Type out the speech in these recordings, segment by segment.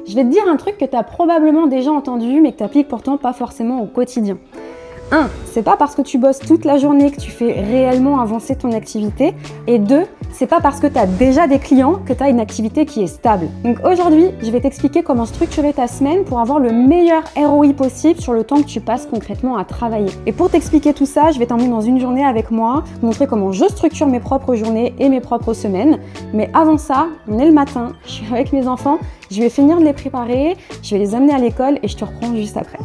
je vais te dire un truc que tu as probablement déjà entendu, mais que tu appliques pourtant pas forcément au quotidien. 1. C'est pas parce que tu bosses toute la journée que tu fais réellement avancer ton activité. Et 2. C'est pas parce que tu as déjà des clients que tu as une activité qui est stable. Donc aujourd'hui, je vais t'expliquer comment structurer ta semaine pour avoir le meilleur ROI possible sur le temps que tu passes concrètement à travailler. Et pour t'expliquer tout ça, je vais t'emmener dans une journée avec moi, te montrer comment je structure mes propres journées et mes propres semaines. Mais avant ça, on est le matin, je suis avec mes enfants, je vais finir de les préparer, je vais les amener à l'école et je te reprends juste après.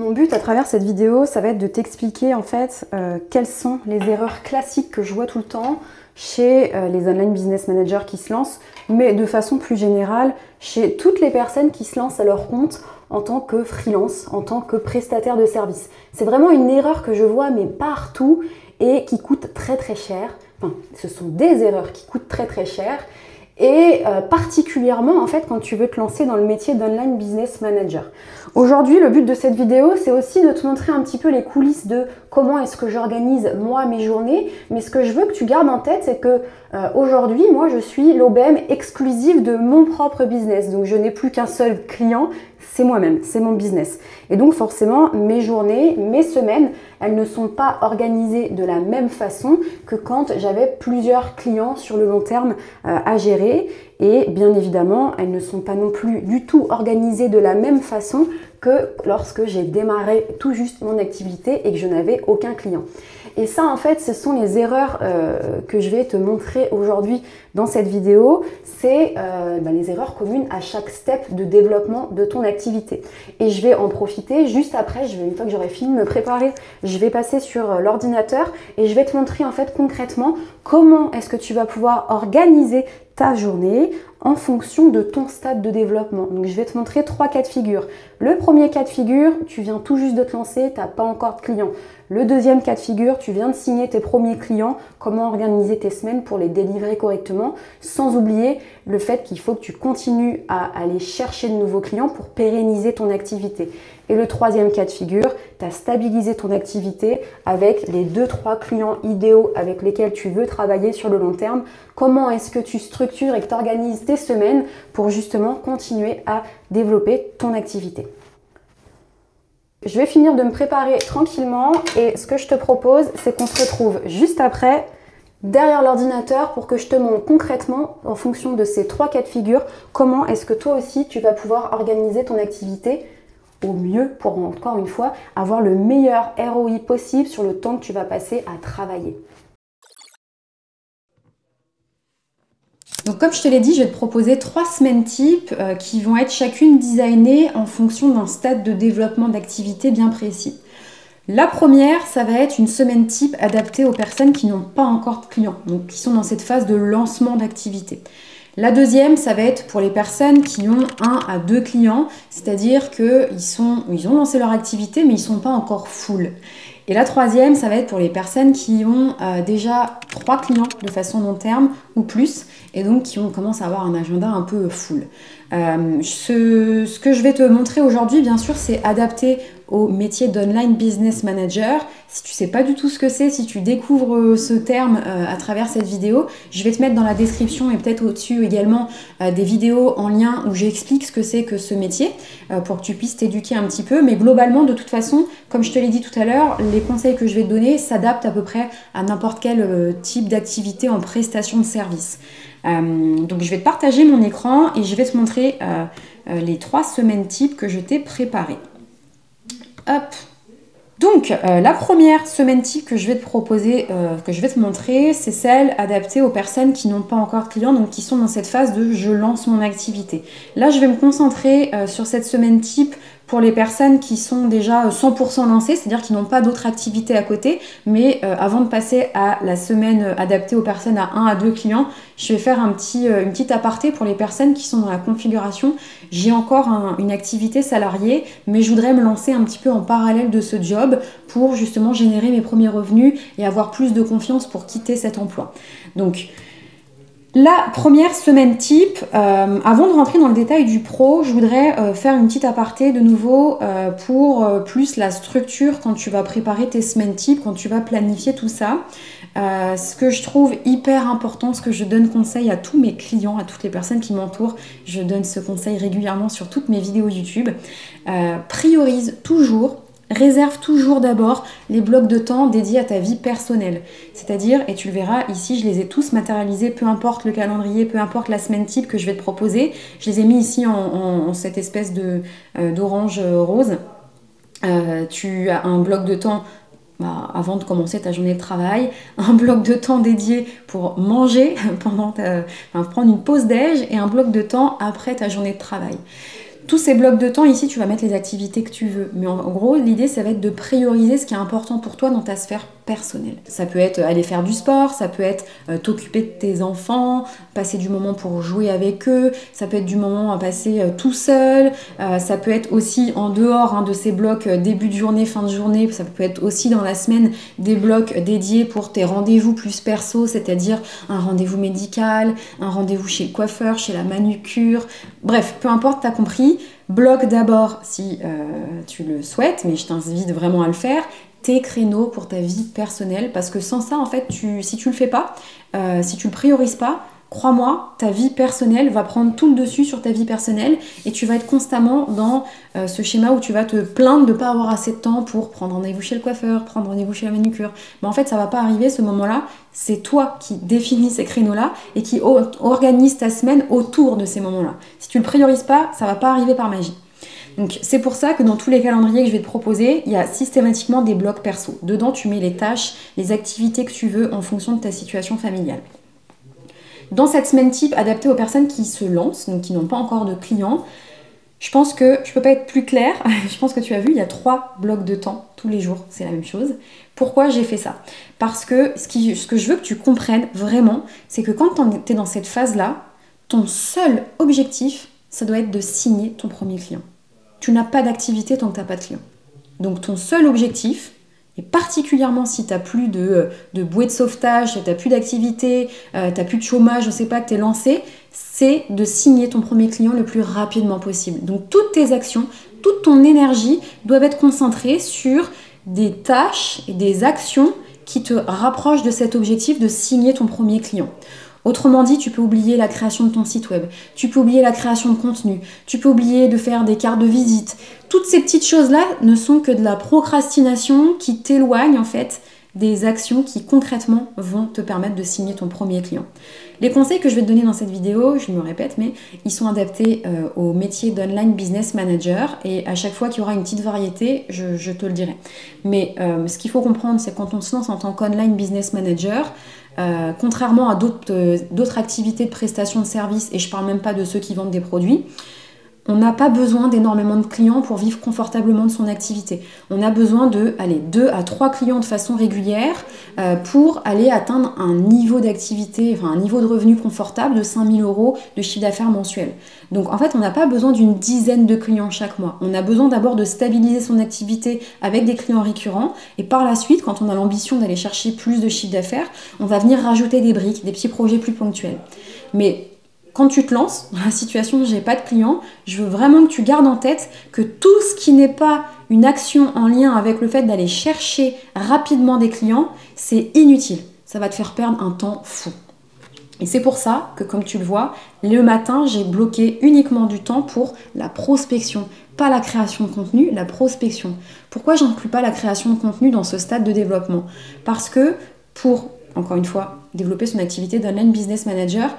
Mon but à travers cette vidéo, ça va être de t'expliquer en fait quelles sont les erreurs classiques que je vois tout le temps chez les online business managers qui se lancent, mais de façon plus générale chez toutes les personnes qui se lancent à leur compte en tant que freelance, en tant que prestataire de service. C'est vraiment une erreur que je vois mais partout et qui coûte très très cher. Enfin, ce sont des erreurs qui coûtent très très cher. Et particulièrement en fait quand tu veux te lancer dans le métier d'online business manager. Aujourd'hui, le but de cette vidéo, c'est aussi de te montrer un petit peu les coulisses de comment est-ce que j'organise moi mes journées, mais ce que je veux que tu gardes en tête, c'est que aujourd'hui, moi je suis l'OBM exclusive de mon propre business, donc je n'ai plus qu'un seul client, c'est moi-même, c'est mon business. Et donc forcément, mes journées, mes semaines, elles ne sont pas organisées de la même façon que quand j'avais plusieurs clients sur le long terme à gérer. Et bien évidemment, elles ne sont pas non plus du tout organisées de la même façon que lorsque j'ai démarré tout juste mon activité et que je n'avais aucun client. Et ça, en fait, ce sont les erreurs que je vais te montrer aujourd'hui dans cette vidéo. C'est les erreurs communes à chaque step de développement de ton activité. Et je vais en profiter juste après, une fois que j'aurai fini de me préparer, je vais passer sur l'ordinateur et je vais te montrer en fait concrètement comment est-ce que tu vas pouvoir organiser ta journée en fonction de ton stade de développement. Donc je vais te montrer 3 cas de figure. Le premier cas de figure, tu viens tout juste de te lancer, tu n'as pas encore de clients. Le deuxième cas de figure, tu viens de signer tes premiers clients, comment organiser tes semaines pour les délivrer correctement, sans oublier le fait qu'il faut que tu continues à aller chercher de nouveaux clients pour pérenniser ton activité. Et le troisième cas de figure, tu as stabilisé ton activité avec les 2-3 clients idéaux avec lesquels tu veux travailler sur le long terme. Comment est-ce que tu structures et que tu organises tes semaines pour justement continuer à développer ton activité. Je vais finir de me préparer tranquillement et ce que je te propose, c'est qu'on se retrouve juste après derrière l'ordinateur pour que je te montre concrètement, en fonction de ces 3 cas de figure, comment est-ce que toi aussi tu vas pouvoir organiser ton activité au mieux pour, encore une fois, avoir le meilleur ROI possible sur le temps que tu vas passer à travailler. Donc comme je te l'ai dit, je vais te proposer 3 semaines types qui vont être chacune designées en fonction d'un stade de développement d'activité bien précis. La première, ça va être une semaine type adaptée aux personnes qui n'ont pas encore de clients, donc qui sont dans cette phase de lancement d'activité. La deuxième, ça va être pour les personnes qui ont 1 à 2 clients, c'est-à-dire qu'ils ont lancé leur activité mais ils ne sont pas encore full. Et la troisième, ça va être pour les personnes qui ont déjà 3 clients de façon long terme ou plus et donc qui commencent à avoir un agenda un peu full. Ce que je vais te montrer aujourd'hui, bien sûr, c'est adapté au métier d'online business manager. Si tu ne sais pas du tout ce que c'est, si tu découvres ce terme à travers cette vidéo, je vais te mettre dans la description et peut-être au-dessus également des vidéos en lien où j'explique ce que c'est que ce métier pour que tu puisses t'éduquer un petit peu. Mais globalement, de toute façon, comme je te l'ai dit tout à l'heure, les conseils que je vais te donner s'adaptent à peu près à n'importe quel type d'activité en prestation de service. Donc je vais te partager mon écran et je vais te montrer les 3 semaines types que je t'ai préparées. Hop. Donc la première semaine type que je vais te proposer, que je vais te montrer, c'est celle adaptée aux personnes qui n'ont pas encore de clients, donc qui sont dans cette phase de je lance mon activité. Là je vais me concentrer sur cette semaine type pour les personnes qui sont déjà 100% lancées, c'est-à-dire qui n'ont pas d'autres activités à côté, mais avant de passer à la semaine adaptée aux personnes à 1 à 2 clients, je vais faire une petite aparté pour les personnes qui sont dans la configuration. J'ai encore une activité salariée, mais je voudrais me lancer un petit peu en parallèle de ce job pour justement générer mes premiers revenus et avoir plus de confiance pour quitter cet emploi. Donc, la première semaine type, avant de rentrer dans le détail du pro, je voudrais faire une petite aparté de nouveau pour plus la structure quand tu vas préparer tes semaines type, quand tu vas planifier tout ça. Ce que je trouve hyper important, ce que je donne conseil à tous mes clients, à toutes les personnes qui m'entourent, je donne ce conseil régulièrement sur toutes mes vidéos YouTube, priorise toujours. Réserve toujours d'abord les blocs de temps dédiés à ta vie personnelle. C'est-à-dire, et tu le verras, ici je les ai tous matérialisés, peu importe le calendrier, peu importe la semaine type que je vais te proposer. Je les ai mis ici en cette espèce d'orange rose. Tu as un bloc de temps avant de commencer ta journée de travail, un bloc de temps dédié pour manger prendre une pause déj et un bloc de temps après ta journée de travail. Tous ces blocs de temps, ici, tu vas mettre les activités que tu veux. Mais en gros, l'idée, ça va être de prioriser ce qui est important pour toi dans ta sphère personnelle. Ça peut être aller faire du sport, ça peut être t'occuper de tes enfants, passer du moment pour jouer avec eux, ça peut être du moment à passer tout seul, ça peut être aussi en dehors de ces blocs début de journée, fin de journée, ça peut être aussi dans la semaine des blocs dédiés pour tes rendez-vous plus perso, c'est-à-dire un rendez-vous médical, un rendez-vous chez le coiffeur, chez la manucure, bref, peu importe, t'as compris. Bloque d'abord si tu le souhaites, mais je t'invite vraiment à le faire, tes créneaux pour ta vie personnelle, parce que sans ça, en fait, si tu le fais pas, si tu le priorises pas, crois-moi, ta vie personnelle va prendre tout le dessus sur ta vie personnelle et tu vas être constamment dans ce schéma où tu vas te plaindre de ne pas avoir assez de temps pour prendre rendez-vous chez le coiffeur, prendre rendez-vous chez la manucure. Mais en fait, ça va pas arriver ce moment-là. C'est toi qui définis ces créneaux-là et qui organise ta semaine autour de ces moments-là. Si tu le priorises pas, ça va pas arriver par magie. Donc c'est pour ça que dans tous les calendriers que je vais te proposer, il y a systématiquement des blocs perso. Dedans, tu mets les tâches, les activités que tu veux en fonction de ta situation familiale. Dans cette semaine type adaptée aux personnes qui se lancent, donc qui n'ont pas encore de clients, je pense que je peux pas être plus claire. Je pense que tu as vu, il y a 3 blocs de temps tous les jours, c'est la même chose. Pourquoi j'ai fait ça? Parce que ce que je veux que tu comprennes vraiment, c'est que quand tu es dans cette phase-là, ton seul objectif, ça doit être de signer ton premier client. Tu n'as pas d'activité tant que tu n'as pas de client. Donc ton seul objectif, et particulièrement si tu n'as plus de bouée de sauvetage, tu n'as plus d'activité, tu n'as plus de chômage, je ne sais pas, que tu es lancé, c'est de signer ton premier client le plus rapidement possible. Donc toutes tes actions, toute ton énergie doivent être concentrées sur des tâches et des actions qui te rapprochent de cet objectif de signer ton premier client. Autrement dit, tu peux oublier la création de ton site web, tu peux oublier la création de contenu, tu peux oublier de faire des cartes de visite. Toutes ces petites choses-là ne sont que de la procrastination qui t'éloigne en fait des actions qui concrètement vont te permettre de signer ton premier client. Les conseils que je vais te donner dans cette vidéo, je me répète, mais ils sont adaptés au métier d'online business manager et à chaque fois qu'il y aura une petite variété, je te le dirai. Mais ce qu'il faut comprendre, c'est que quand on se lance en tant qu'online business manager, contrairement à d'autres activités de prestation de services, et je parle même pas de ceux qui vendent des produits, on n'a pas besoin d'énormément de clients pour vivre confortablement de son activité. On a besoin de 2 à 3 clients de façon régulière pour aller atteindre un niveau d'activité, enfin un niveau de revenu confortable de 5 000 € de chiffre d'affaires mensuel. Donc en fait, on n'a pas besoin d'une dizaine de clients chaque mois. On a besoin d'abord de stabiliser son activité avec des clients récurrents et par la suite, quand on a l'ambition d'aller chercher plus de chiffre d'affaires, on va venir rajouter des briques, des petits projets plus ponctuels. Mais quand tu te lances dans la situation où j'ai pas de clients, je veux vraiment que tu gardes en tête que tout ce qui n'est pas une action en lien avec le fait d'aller chercher rapidement des clients, c'est inutile. Ça va te faire perdre un temps fou. Et c'est pour ça que, comme tu le vois, le matin, j'ai bloqué uniquement du temps pour la prospection, pas la création de contenu, la prospection. Pourquoi j'inclus pas la création de contenu dans ce stade de développement? Parce que pour, encore une fois, développer son activité d'online business manager,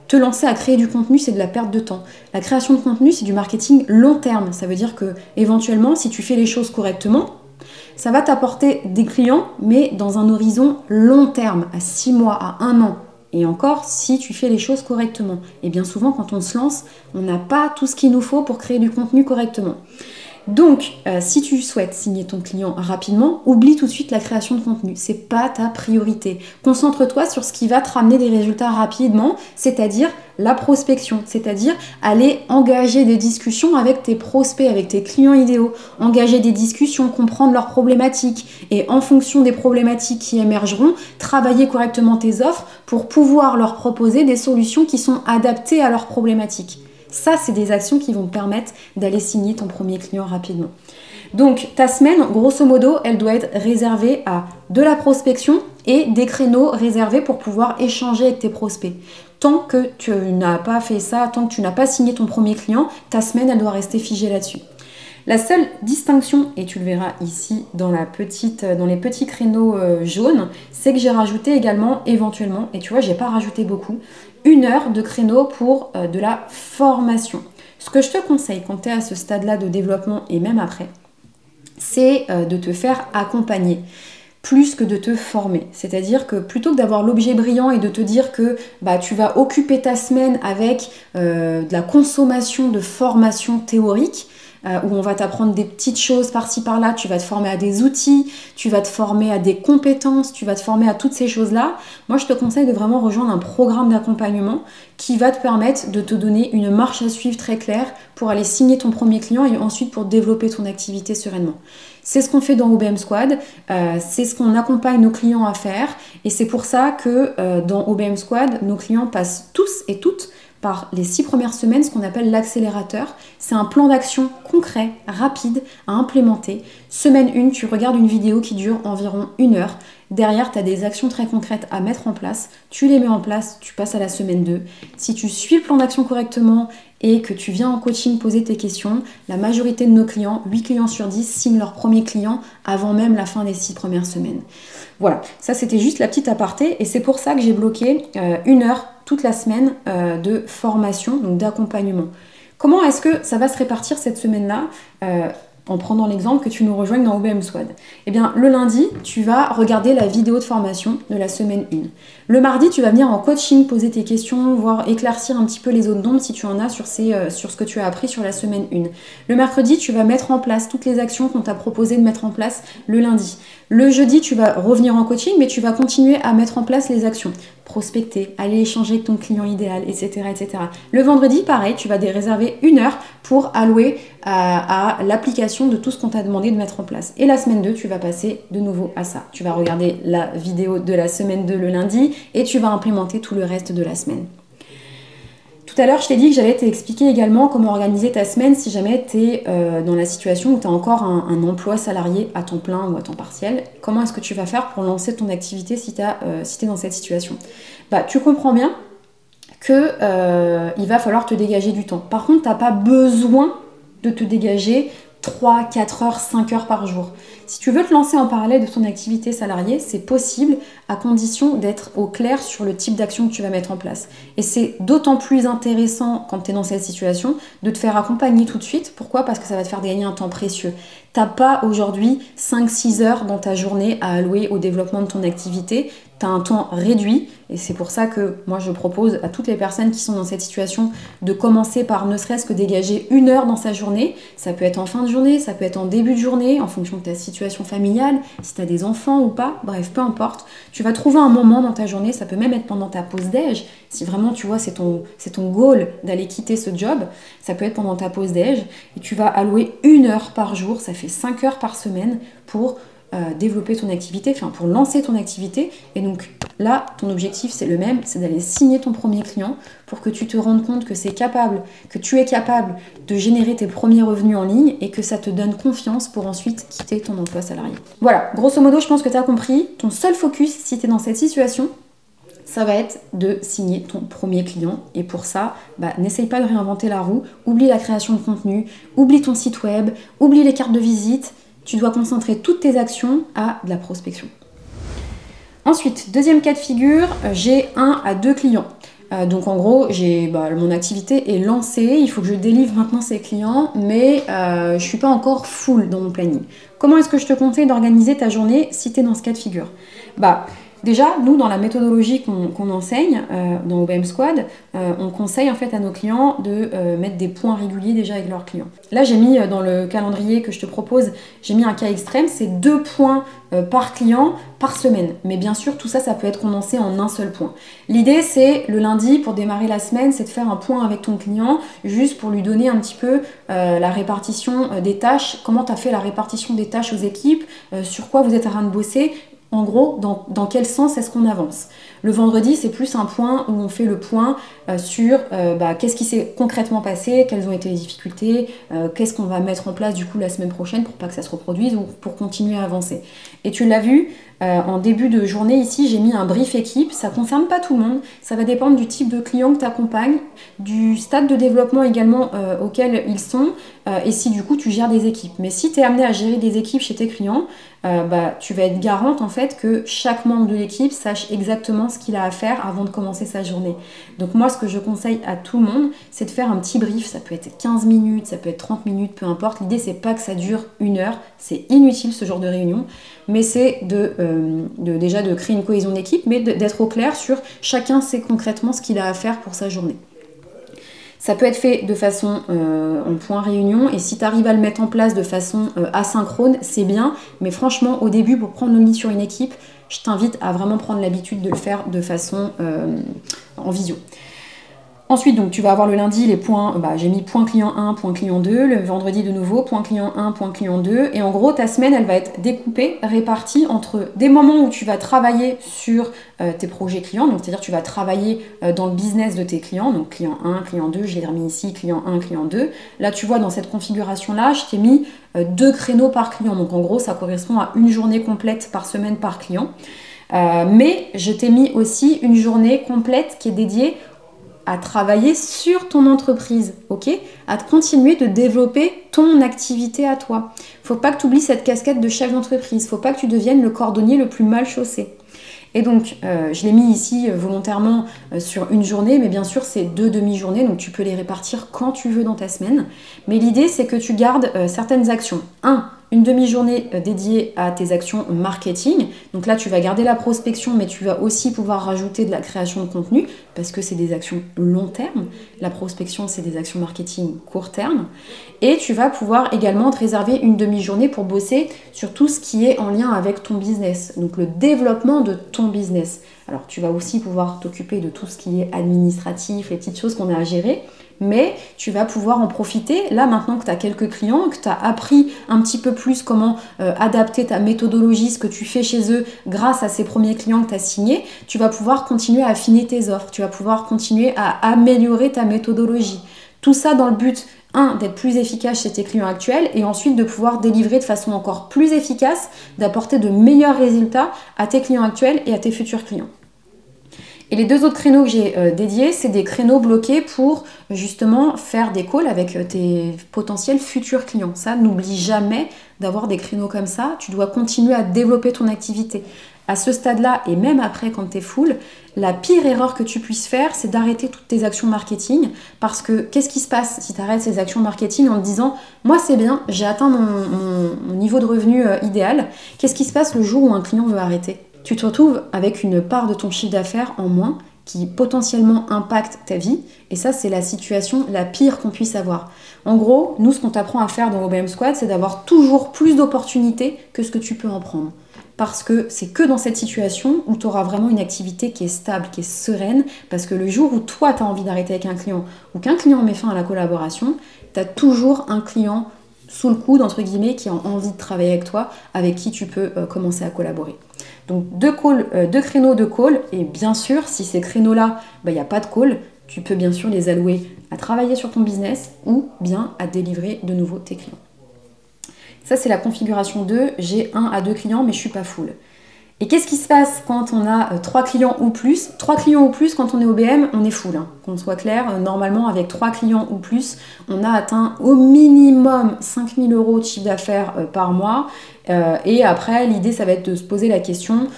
te lancer à créer du contenu, c'est de la perte de temps. La création de contenu, c'est du marketing long terme. Ça veut dire que, éventuellement, si tu fais les choses correctement, ça va t'apporter des clients, mais dans un horizon long terme, à 6 mois, à 1 an. Et encore, si tu fais les choses correctement. Et bien souvent, quand on se lance, on n'a pas tout ce qu'il nous faut pour créer du contenu correctement. Donc, si tu souhaites signer ton client rapidement, oublie tout de suite la création de contenu. C'est pas ta priorité. Concentre-toi sur ce qui va te ramener des résultats rapidement, c'est-à-dire la prospection, c'est-à-dire aller engager des discussions avec tes prospects, avec tes clients idéaux, engager des discussions, comprendre leurs problématiques et en fonction des problématiques qui émergeront, travailler correctement tes offres pour pouvoir leur proposer des solutions qui sont adaptées à leurs problématiques. Ça, c'est des actions qui vont te permettre d'aller signer ton premier client rapidement. Donc, ta semaine, grosso modo, elle doit être réservée à de la prospection et des créneaux réservés pour pouvoir échanger avec tes prospects. Tant que tu n'as pas fait ça, tant que tu n'as pas signé ton premier client, ta semaine, elle doit rester figée là-dessus. La seule distinction, et tu le verras ici dans les petits créneaux jaunes, c'est que j'ai rajouté également, éventuellement, et tu vois, j'ai pas rajouté beaucoup, 1 heure de créneau pour de la formation. Ce que je te conseille quand tu es à ce stade-là de développement et même après, c'est de te faire accompagner plus que de te former. C'est-à-dire que plutôt que d'avoir l'objet brillant et de te dire que tu vas occuper ta semaine avec de la consommation de formation théorique, où on va t'apprendre des petites choses par-ci par-là, tu vas te former à des outils, tu vas te former à des compétences, tu vas te former à toutes ces choses-là. Moi, je te conseille de vraiment rejoindre un programme d'accompagnement qui va te permettre de te donner une marche à suivre très claire pour aller signer ton premier client et ensuite pour développer ton activité sereinement. C'est ce qu'on fait dans OBM Squad, c'est ce qu'on accompagne nos clients à faire et c'est pour ça que dans OBM Squad, nos clients passent tous et toutes par les 6 premières semaines, ce qu'on appelle l'accélérateur. C'est un plan d'action concret, rapide à implémenter. Semaine 1, tu regardes une vidéo qui dure environ 1 heure. Derrière, tu as des actions très concrètes à mettre en place. Tu les mets en place, tu passes à la semaine 2. Si tu suis le plan d'action correctement et que tu viens en coaching poser tes questions, la majorité de nos clients, 8 clients sur 10, signent leur premier client avant même la fin des 6 premières semaines. Voilà, ça c'était juste la petite aparté et c'est pour ça que j'ai bloqué 1 heure toute la semaine de formation, donc d'accompagnement. Comment est-ce que ça va se répartir cette semaine-là en prenant l'exemple que tu nous rejoignes dans OBM Squad? Eh bien, le lundi, tu vas regarder la vidéo de formation de la semaine 1. Le mardi, tu vas venir en coaching, poser tes questions, voire éclaircir un petit peu les zones d'ombre si tu en as sur ce que tu as appris sur la semaine 1. Le mercredi, tu vas mettre en place toutes les actions qu'on t'a proposé de mettre en place le lundi. Le jeudi, tu vas revenir en coaching, mais tu vas continuer à mettre en place les actions. Prospecter, aller échanger avec ton client idéal, etc. etc. Le vendredi, pareil, tu vas réserver 1 heure pour allouer à l'application de tout ce qu'on t'a demandé de mettre en place. Et la semaine 2, tu vas passer de nouveau à ça. Tu vas regarder la vidéo de la semaine 2 le lundi et tu vas implémenter tout le reste de la semaine. Tout à l'heure, je t'ai dit que j'allais t'expliquer également comment organiser ta semaine si jamais tu es dans la situation où tu as encore un emploi salarié à temps plein ou à temps partiel. Comment est-ce que tu vas faire pour lancer ton activité si tu es dans cette situation? Tu comprends bien qu'il va falloir te dégager du temps. Par contre, tu n'as pas besoin de te dégager 3, 4 heures, 5 heures par jour. Si tu veux te lancer en parallèle de ton activité salariée, c'est possible à condition d'être au clair sur le type d'action que tu vas mettre en place. Et c'est d'autant plus intéressant quand tu es dans cette situation de te faire accompagner tout de suite. Pourquoi? Parce que ça va te faire gagner un temps précieux. Tu n'as pas aujourd'hui 5-6 heures dans ta journée à allouer au développement de ton activité. Tu as un temps réduit et c'est pour ça que moi je propose à toutes les personnes qui sont dans cette situation de commencer par ne serait-ce que dégager 1 heure dans sa journée. Ça peut être en fin de journée, ça peut être en début de journée, en fonction de ta situation familiale, si tu as des enfants ou pas, bref, peu importe. Tu vas trouver un moment dans ta journée, ça peut même être pendant ta pause déj, si vraiment tu vois c'est ton goal d'aller quitter ce job, ça peut être pendant ta pause déj et tu vas allouer 1 heure par jour, ça fait 5 heures par semaine pour développer ton activité, enfin pour lancer ton activité. Et donc là, ton objectif c'est le même, c'est d'aller signer ton premier client pour que tu te rendes compte que tu es capable de générer tes premiers revenus en ligne et que ça te donne confiance pour ensuite quitter ton emploi salarié. Voilà, grosso modo, je pense que tu as compris. Ton seul focus, si tu es dans cette situation, ça va être de signer ton premier client. Et pour ça, n'essaye pas de réinventer la roue, oublie la création de contenu, oublie ton site web, oublie les cartes de visite. Tu dois concentrer toutes tes actions à de la prospection. Ensuite, deuxième cas de figure, j'ai 1 à 2 clients. Donc en gros, mon activité est lancée, il faut que je délivre maintenant ces clients, mais je ne suis pas encore full dans mon planning. Comment est-ce que je te conseille d'organiser ta journée si tu es dans ce cas de figure? Déjà, nous, dans la méthodologie qu'on enseigne dans OBM Squad, on conseille en fait à nos clients de mettre des points réguliers déjà avec leurs clients. Là, j'ai mis dans le calendrier que je te propose, j'ai mis un cas extrême, c'est 2 points par client par semaine. Mais bien sûr, tout ça, ça peut être condensé en un seul point. L'idée, c'est le lundi, pour démarrer la semaine, c'est de faire un point avec ton client, juste pour lui donner un petit peu la répartition des tâches, comment tu as fait la répartition des tâches aux équipes, sur quoi vous êtes en train de bosser. En gros, dans quel sens est-ce qu'on avance? Le vendredi, c'est plus un point où on fait le point sur qu'est-ce qui s'est concrètement passé, quelles ont été les difficultés, qu'est-ce qu'on va mettre en place du coup la semaine prochaine pour pas que ça se reproduise ou pour continuer à avancer. Et tu l'as vu, en début de journée ici, j'ai mis un brief équipe. Ça ne concerne pas tout le monde, ça va dépendre du type de client que tu accompagnes, du stade de développement également auquel ils sont et si du coup tu gères des équipes. Mais si tu es amené à gérer des équipes chez tes clients, tu vas être garante en fait que chaque membre de l'équipe sache exactement ce qu'il a à faire avant de commencer sa journée. Donc moi, ce que je conseille à tout le monde, c'est de faire un petit brief. Ça peut être 15 minutes, ça peut être 30 minutes, peu importe. L'idée, c'est pas que ça dure 1 heure. C'est inutile ce genre de réunion. Mais c'est déjà de créer une cohésion d'équipe, mais d'être au clair sur chacun sait concrètement ce qu'il a à faire pour sa journée. Ça peut être fait de façon en point réunion et si tu arrives à le mettre en place de façon asynchrone, c'est bien. Mais franchement, au début, pour prendre le lead sur une équipe, je t'invite à vraiment prendre l'habitude de le faire de façon en visio. Ensuite, donc, tu vas avoir le lundi les points, j'ai mis point client 1, point client 2, le vendredi de nouveau, point client 1, point client 2, et en gros, ta semaine, elle va être découpée, répartie entre des moments où tu vas travailler sur tes projets clients, donc c'est-à-dire tu vas travailler dans le business de tes clients, donc client 1, client 2, je l'ai remis ici, client 1, client 2. Là, tu vois, dans cette configuration-là, je t'ai mis 2 créneaux par client, donc en gros, ça correspond à une journée complète par semaine par client. Mais je t'ai mis aussi une journée complète qui est dédiée à travailler sur ton entreprise, ok? À continuer de développer ton activité à toi. Faut pas que tu oublies cette casquette de chef d'entreprise. Faut pas que tu deviennes le cordonnier le plus mal chaussé. Et donc, je l'ai mis ici volontairement sur une journée, mais bien sûr, c'est 2 demi-journées, donc tu peux les répartir quand tu veux dans ta semaine. Mais l'idée, c'est que tu gardes certaines actions. Une demi-journée dédiée à tes actions marketing. Donc là, tu vas garder la prospection, mais tu vas aussi pouvoir rajouter de la création de contenu parce que c'est des actions long terme. La prospection, c'est des actions marketing court terme. Et tu vas pouvoir également te réserver une demi-journée pour bosser sur tout ce qui est en lien avec ton business. Donc le développement de ton business. Alors tu vas aussi pouvoir t'occuper de tout ce qui est administratif, les petites choses qu'on a à gérer. Mais tu vas pouvoir en profiter, là maintenant que tu as quelques clients, que tu as appris un petit peu plus comment adapter ta méthodologie, ce que tu fais chez eux grâce à ces premiers clients que tu as signés, tu vas pouvoir continuer à affiner tes offres, tu vas pouvoir continuer à améliorer ta méthodologie. Tout ça dans le but, d'être plus efficace chez tes clients actuels et ensuite de pouvoir délivrer de façon encore plus efficace, d'apporter de meilleurs résultats à tes clients actuels et à tes futurs clients. Et les 2 autres créneaux que j'ai dédiés, c'est des créneaux bloqués pour justement faire des calls avec tes potentiels futurs clients. Ça, n'oublie jamais d'avoir des créneaux comme ça. Tu dois continuer à développer ton activité. À ce stade-là, et même après quand tu es full, la pire erreur que tu puisses faire, c'est d'arrêter toutes tes actions marketing. Parce que qu'est-ce qui se passe si tu arrêtes ces actions marketing en te disant « Moi, c'est bien, j'ai atteint mon niveau de revenu idéal. » Qu'est-ce qui se passe le jour où un client veut arrêter ? Tu te retrouves avec une part de ton chiffre d'affaires en moins qui potentiellement impacte ta vie. Et ça, c'est la situation la pire qu'on puisse avoir. En gros, nous, ce qu'on t'apprend à faire dans OBM Squad, c'est d'avoir toujours plus d'opportunités que ce que tu peux en prendre. Parce que c'est que dans cette situation où tu auras vraiment une activité qui est stable, qui est sereine. Parce que le jour où toi, tu as envie d'arrêter avec un client ou qu'un client met fin à la collaboration, tu as toujours un client sous le coude, entre guillemets, qui a envie de travailler avec toi, avec qui tu peux commencer à collaborer. Donc 2 créneaux de call, et bien sûr, si ces créneaux-là, il n'y a pas de call, tu peux bien sûr les allouer à travailler sur ton business ou bien à délivrer de nouveau tes clients. Ça, c'est la configuration 2, j'ai 1 à 2 clients, mais je ne suis pas full. Et qu'est-ce qui se passe quand on a 3 clients ou plus? 3 clients ou plus, quand on est OBM, on est full. Qu'on soit clair, normalement, avec 3 clients ou plus, on a atteint au minimum 5 000 € de chiffre d'affaires par mois. Et après, l'idée, ça va être de se poser la question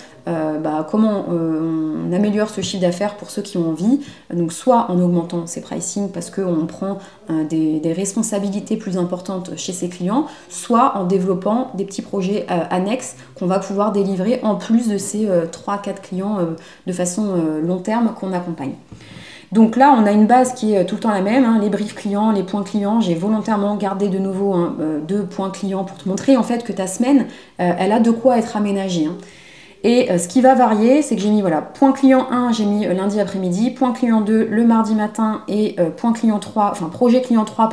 comment on améliore ce chiffre d'affaires pour ceux qui ont envie. Donc soit en augmentant ses pricing parce qu'on prend des responsabilités plus importantes chez ses clients, soit en développant des petits projets annexes qu'on va pouvoir délivrer en plus de ces 3-4 clients de façon long terme qu'on accompagne. Donc là, on a une base qui est tout le temps la même, les briefs clients, les points clients. J'ai volontairement gardé de nouveau 2 points clients pour te montrer en fait que ta semaine, elle a de quoi être aménagée. Et ce qui va varier, c'est que j'ai mis point client 1, j'ai mis lundi après-midi, point client 2 le mardi matin et point client 3, enfin projet client 3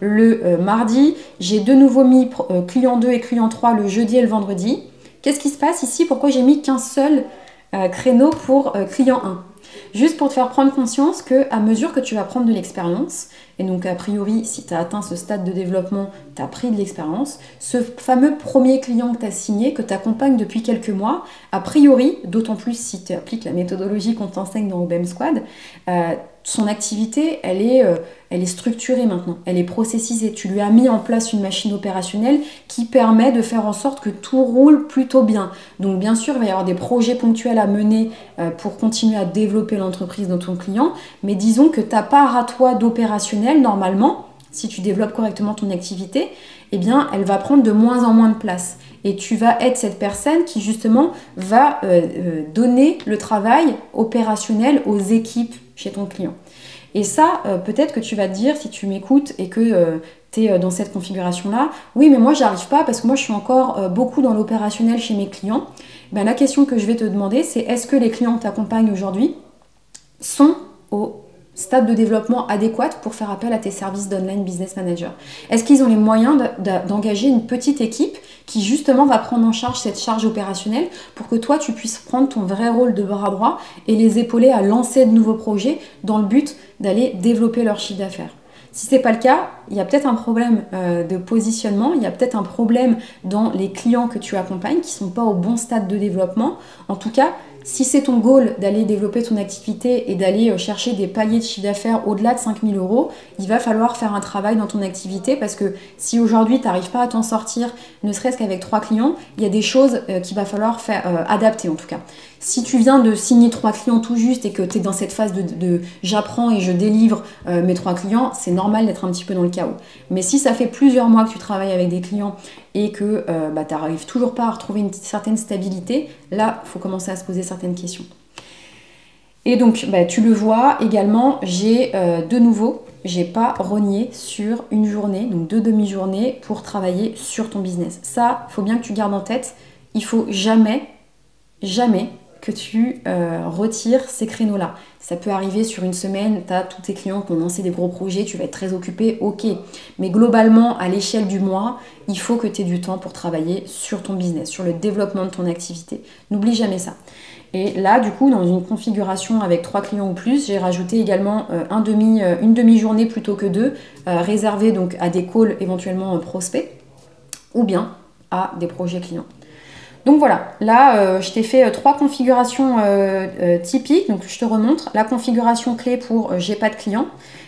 le mardi. J'ai de nouveau mis client 2 et client 3 le jeudi et le vendredi. Qu'est-ce qui se passe ici? Pourquoi j'ai mis qu'un seul créneau pour client 1? Juste pour te faire prendre conscience qu'à mesure que tu vas prendre de l'expérience, et donc a priori, si tu as atteint ce stade de développement, tu as pris de l'expérience, ce fameux premier client que tu as signé, que tu accompagnes depuis quelques mois, a priori, d'autant plus si tu appliques la méthodologie qu'on t'enseigne dans OBM Squad, son activité, elle est structurée maintenant, elle est processisée. Tu lui as mis en place une machine opérationnelle qui permet de faire en sorte que tout roule plutôt bien. Donc bien sûr, il va y avoir des projets ponctuels à mener pour continuer à développer l'entreprise de ton client, mais disons que ta part à toi d'opérationnel, normalement, si tu développes correctement ton activité, eh bien, elle va prendre de moins en moins de place. Et tu vas être cette personne qui, justement, va donner le travail opérationnel aux équipes chez ton client. Et ça, peut-être que tu vas te dire, si tu m'écoutes et que tu es dans cette configuration-là, oui, mais moi, j'y arrive pas parce que moi, je suis encore beaucoup dans l'opérationnel chez mes clients. Ben, la question que je vais te demander, c'est est-ce que les clients que tu accompagnes aujourd'hui sont au stade de développement adéquat pour faire appel à tes services d'online business manager? Est-ce qu'ils ont les moyens d'engager une petite équipe qui justement va prendre en charge cette charge opérationnelle pour que toi tu puisses prendre ton vrai rôle de bras droit et les épauler à lancer de nouveaux projets dans le but d'aller développer leur chiffre d'affaires? Si ce n'est pas le cas, il y a peut-être un problème de positionnement, il y a peut-être un problème dans les clients que tu accompagnes qui ne sont pas au bon stade de développement. En tout cas, si c'est ton goal d'aller développer ton activité et d'aller chercher des paliers de chiffre d'affaires au-delà de 5 000 €, il va falloir faire un travail dans ton activité parce que si aujourd'hui tu n'arrives pas à t'en sortir, ne serait-ce qu'avec 3 clients, il y a des choses qu'il va falloir faire adapter en tout cas. Si tu viens de signer 3 clients tout juste et que tu es dans cette phase de j'apprends et je délivre mes 3 clients, c'est normal d'être un petit peu dans le chaos. Mais si ça fait plusieurs mois que tu travailles avec des clients et que tu n'arrives toujours pas à retrouver une certaine stabilité, là, il faut commencer à se poser certaines questions. Et donc, tu le vois également, j'ai de nouveau, j'ai pas rogné sur une journée, donc 2 demi-journées pour travailler sur ton business. Ça, il faut bien que tu gardes en tête, il faut jamais que tu retires ces créneaux-là. Ça peut arriver sur une semaine, tu as tous tes clients qui ont lancé des gros projets, tu vas être très occupé, ok. Mais globalement, à l'échelle du mois, il faut que tu aies du temps pour travailler sur ton business, sur le développement de ton activité. N'oublie jamais ça. Et là, du coup, dans une configuration avec 3 clients ou plus, j'ai rajouté également une demi-journée plutôt que 2, réservée donc à des calls éventuellement prospects, ou bien à des projets clients. Donc voilà, là je t'ai fait 3 configurations typiques, donc je te remontre. La configuration clé pour j'ai pas de clients,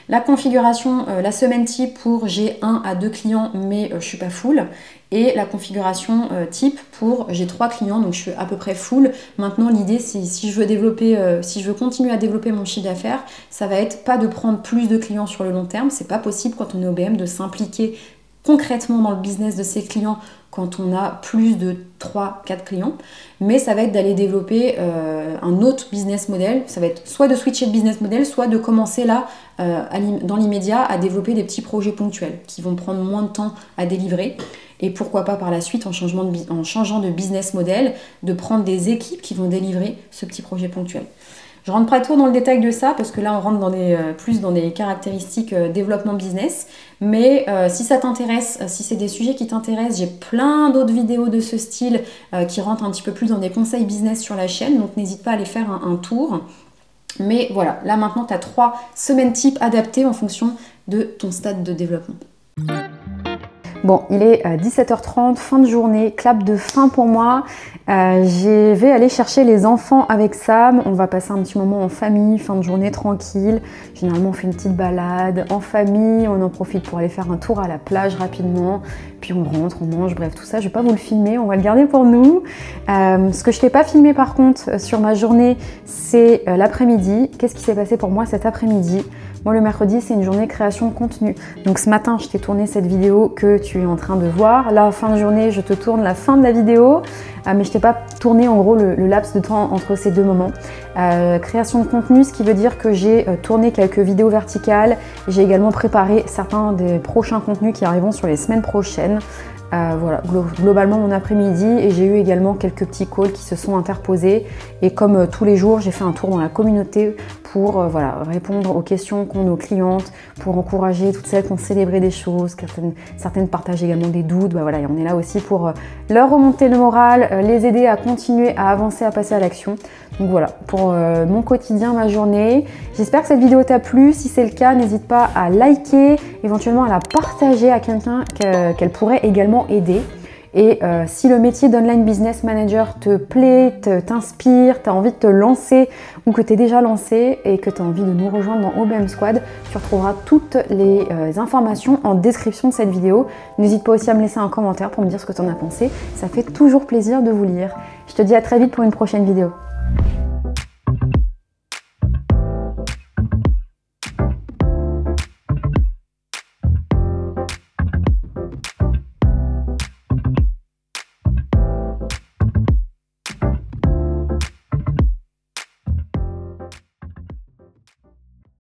la configuration la semaine type pour j'ai 1 à 2 clients mais je suis pas full, et la configuration type pour j'ai 3 clients donc je suis à peu près full. Maintenant l'idée c'est si je veux continuer à développer mon chiffre d'affaires, ça va être pas de prendre plus de clients sur le long terme, c'est pas possible quand on est OBM de s'impliquer concrètement dans le business de ses clients quand on a plus de 3-4 clients, mais ça va être d'aller développer un autre business model. Ça va être soit de switcher de business model, soit de commencer là, dans l'immédiat, à développer des petits projets ponctuels qui vont prendre moins de temps à délivrer. Et pourquoi pas par la suite, en changeant de business model, de prendre des équipes qui vont délivrer ce petit projet ponctuel. Je rentre pas trop dans le détail de ça parce que là on rentre plus dans des caractéristiques développement business. Mais si ça t'intéresse, si c'est des sujets qui t'intéressent, j'ai plein d'autres vidéos de ce style qui rentrent un petit peu plus dans des conseils business sur la chaîne. Donc n'hésite pas à aller faire un tour. Mais voilà, là maintenant tu as 3 semaines types adaptées en fonction de ton stade de développement. Bon, il est 17h30, fin de journée, clap de fin pour moi. Je vais aller chercher les enfants avec Sam. On va passer un petit moment en famille, fin de journée tranquille. Généralement, on fait une petite balade en famille. On en profite pour aller faire un tour à la plage rapidement. Puis on rentre, on mange, bref, tout ça. Je vais pas vous le filmer, on va le garder pour nous. Ce que je t'ai pas filmé par contre sur ma journée, c'est l'après-midi. Qu'est-ce qui s'est passé pour moi cet après-midi? Moi, le mercredi, c'est une journée création de contenu. Donc ce matin, je t'ai tourné cette vidéo que tu es en train de voir. Là, fin de journée, je te tourne la fin de la vidéo. Mais je t'ai pas tourné en gros le laps de temps entre ces deux moments. Création de contenu, ce qui veut dire que j'ai tourné quelques vidéos verticales. J'ai également préparé certains des prochains contenus qui arriveront sur les semaines prochaines. Voilà, globalement mon après-midi, et j'ai eu également quelques petits calls qui se sont interposés, et comme tous les jours j'ai fait un tour dans la communauté pour voilà, répondre aux questions qu'ont nos clientes, pour encourager toutes celles qui ont célébré des choses, certaines partagent également des doutes, bah voilà, et on est là aussi pour leur remonter le moral, les aider à continuer à avancer, à passer à l'action. Donc voilà, pour mon quotidien, ma journée. J'espère que cette vidéo t'a plu. Si c'est le cas, n'hésite pas à liker, éventuellement à la partager à quelqu'un qu'elle pourrait également aider. Et si le métier d'online business manager te plaît, t'inspire, tu as envie de te lancer ou que tu es déjà lancé et que tu as envie de nous rejoindre dans OBM Squad, tu retrouveras toutes les informations en description de cette vidéo. N'hésite pas aussi à me laisser un commentaire pour me dire ce que tu en as pensé. Ça fait toujours plaisir de vous lire. Je te dis à très vite pour une prochaine vidéo.